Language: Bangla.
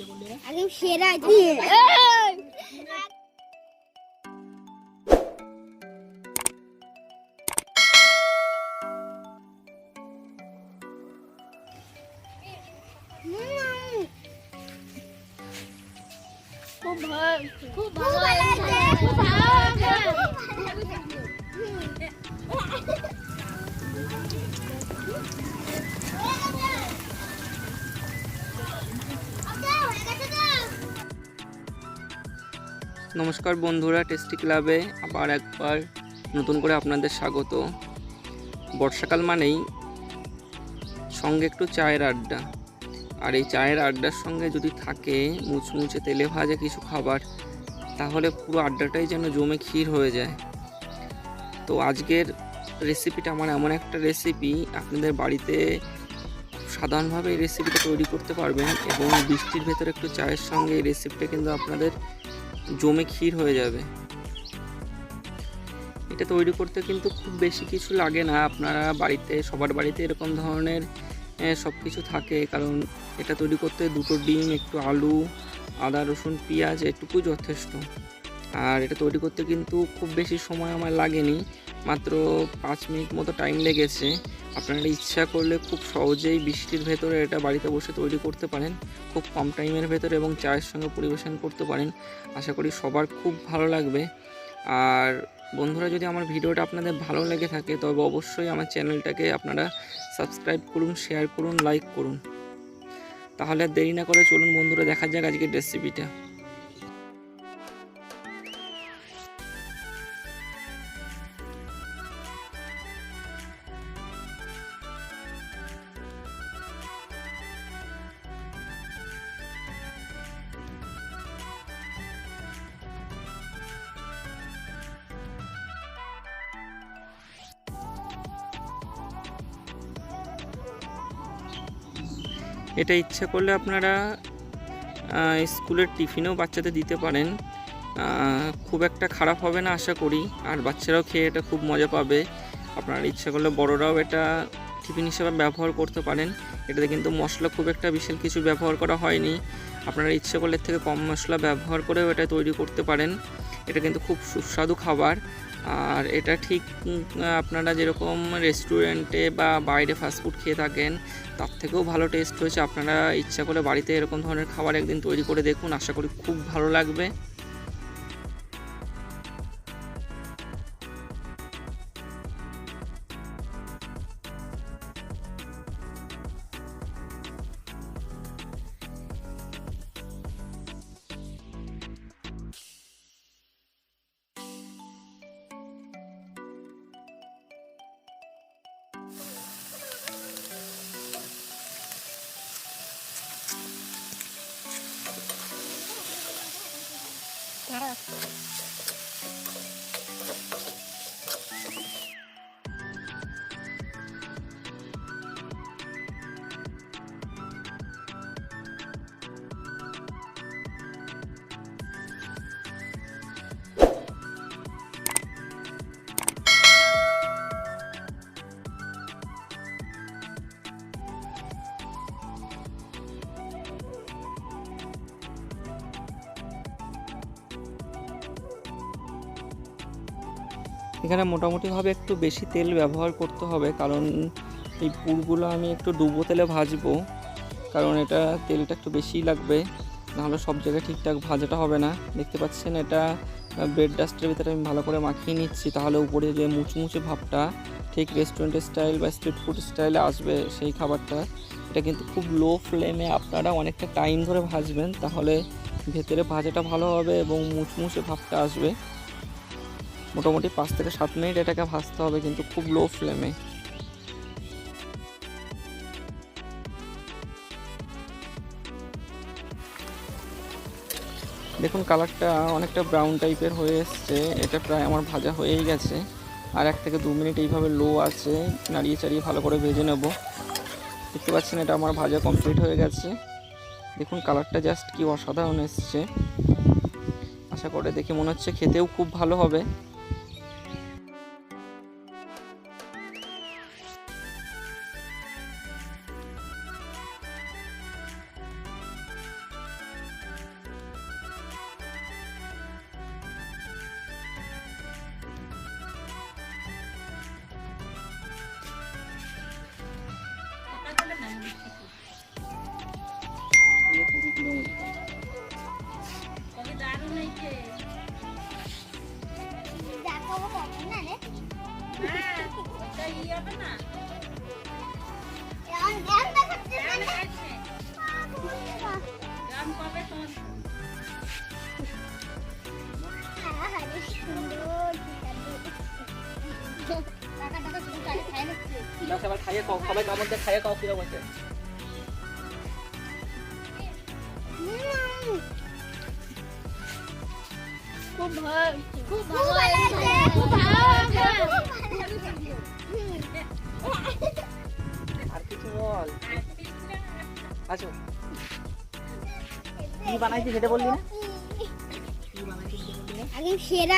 একদম সেরা। খুব ভালো, খুব ভালো লাগছে, খুব ভালো লাগছে। নমস্কার বন্ধুরা, টেস্টি ক্লাবে আবার একবার নতুন করে আপনাদের স্বাগত। বর্ষাকাল মানেই সঙ্গে একটু চায়ের আড্ডা, আর এই চায়ের আড্ডার সঙ্গে যদি থাকে মুচমুচে তেলে ভাজা কিছু খাবার, তাহলে পুরো আড্ডাটাই যেন জমে ক্ষীর হয়ে যায়। তো আজকের রেসিপিটা আমার এমন একটা রেসিপি, আপনাদের বাড়িতে সাধারণভাবে এই রেসিপিটা তৈরি করতে পারবেন এবং বৃষ্টির ভেতরে একটু চায়ের সঙ্গে এই রেসিপিটা কিন্তু আপনাদের জমে ক্ষীর হয়ে যাবে। এটা তৈরি করতে কিন্তু খুব বেশি কিছু লাগে না। আপনারা বাড়িতে, সবার বাড়িতে এরকম ধরনের সব কিছু থাকে, কারণ এটা তৈরি করতে 2টো ডিম, একটু আলু, আদা রসুন পেঁয়াজ এটুকু যথেষ্ট। আর এটা তৈরি করতে কিন্তু খুব বেশি সময় আমার লাগেনি, মাত্র 5 মিনিট মতো টাইম লেগেছে। আপনারা ইচ্ছা করলে খুব সহজেই বৃষ্টির ভেতরে এটা বাড়িতে বসে তৈরি করতে পারেন, খুব কম টাইমের ভেতরে, এবং চায়ের সঙ্গে পরিবেশন করতে পারেন। আশা করি সবার খুব ভালো লাগবে। আর বন্ধুরা, যদি আমার ভিডিওটা আপনাদের ভালো লেগে থাকে তবে অবশ্যই আমার চ্যানেলটাকে আপনারা সাবস্ক্রাইব করুন, শেয়ার করুন, লাইক করুন। তাহলে আর দেরি না করে চলুন বন্ধুরা, দেখা যাক আজকের রেসিপিটা। এটা ইচ্ছা করলে আপনারা স্কুলের টিফিনেও বাচ্চাদের দিতে পারেন, খুব একটা খারাপ হবে না আশা করি। আর বাচ্চারাও খেয়ে এটা খুব মজা পাবে। আপনারা ইচ্ছা করলে বড়রাও এটা টিফিন হিসেবে ব্যবহার করতে পারেন। এটাতে কিন্তু মশলা খুব একটা বিশাল কিছু ব্যবহার করা হয়নি। আপনারা ইচ্ছা করলে এর থেকে কম মশলা ব্যবহার করেও এটা তৈরি করতে পারেন। এটা কিন্তু খুব সুস্বাদু খাবার। আর এটা ঠিক আপনারা যেরকম রেস্টুরেন্টে বা বাইরে ফাস্টফুড খেয়ে থাকেন তার থেকেও ভালো টেস্ট হয়েছে। আপনারা ইচ্ছা করে বাড়িতে এরকম ধরনের খাবার একদিন তৈরি করে দেখুন, আশা করি খুব ভালো লাগবে। এখানে মোটামুটিভাবে একটু বেশি তেল ব্যবহার করতে হবে, কারণ এই পুরগুলো আমি একটু ডুবো তেলে ভাজবো, কারণ এটা তেলটা একটু বেশিই লাগবে, নাহলে সব জায়গায় ঠিকঠাক ভাজাটা হবে না। দেখতে পাচ্ছেন এটা ব্রেড ডাস্টের ভিতরে আমি ভালো করে মাখিয়ে নিচ্ছি, তাহলে উপরে যে মুচমুচে ভাবটা ঠিক রেস্টুরেন্টের স্টাইল বা স্ট্রিট ফুড স্টাইলে আসবে সেই খাবারটা। এটা কিন্তু খুব লো ফ্লেমে আপনারা অনেকটা টাইম ধরে ভাজবেন, তাহলে ভেতরে ভাজাটা ভালো হবে এবং মুচমুচে ভাবটা আসবে। মোটামুটি 5 থেকে 7 মিনিট এটাকে ভাজতে হবে, কিন্তু খুব লো ফ্লেমে। দেখুন কালারটা অনেকটা ব্রাউন টাইপের হয়ে এসছে। এটা প্রায় আমার ভাজা হয়েই গেছে। আর 1 থেকে 2 মিনিট এইভাবে লো আছে নাড়িয়ে চাড়িয়ে ভালো করে ভেজে নেব। দেখতে পাচ্ছেন এটা আমার ভাজা কমপ্লিট হয়ে গেছে। দেখুন কালারটা জাস্ট কি অসাধারণ এসছে। আশা করে দেখে মনে হচ্ছে খেতেও খুব ভালো হবে। খাইয়ে খাও, সবাই কামড় দিয়ে খাইয়ে খাও কিরকম আছে। খুব ভালো, খুব ভালো হয়েছে, খুব ভালো হয়েছে। আর কিছু বল। আসো, কি বানাইছি সেটা বললি না? কি বানাইছি সেটা বললি না? আগে সেরা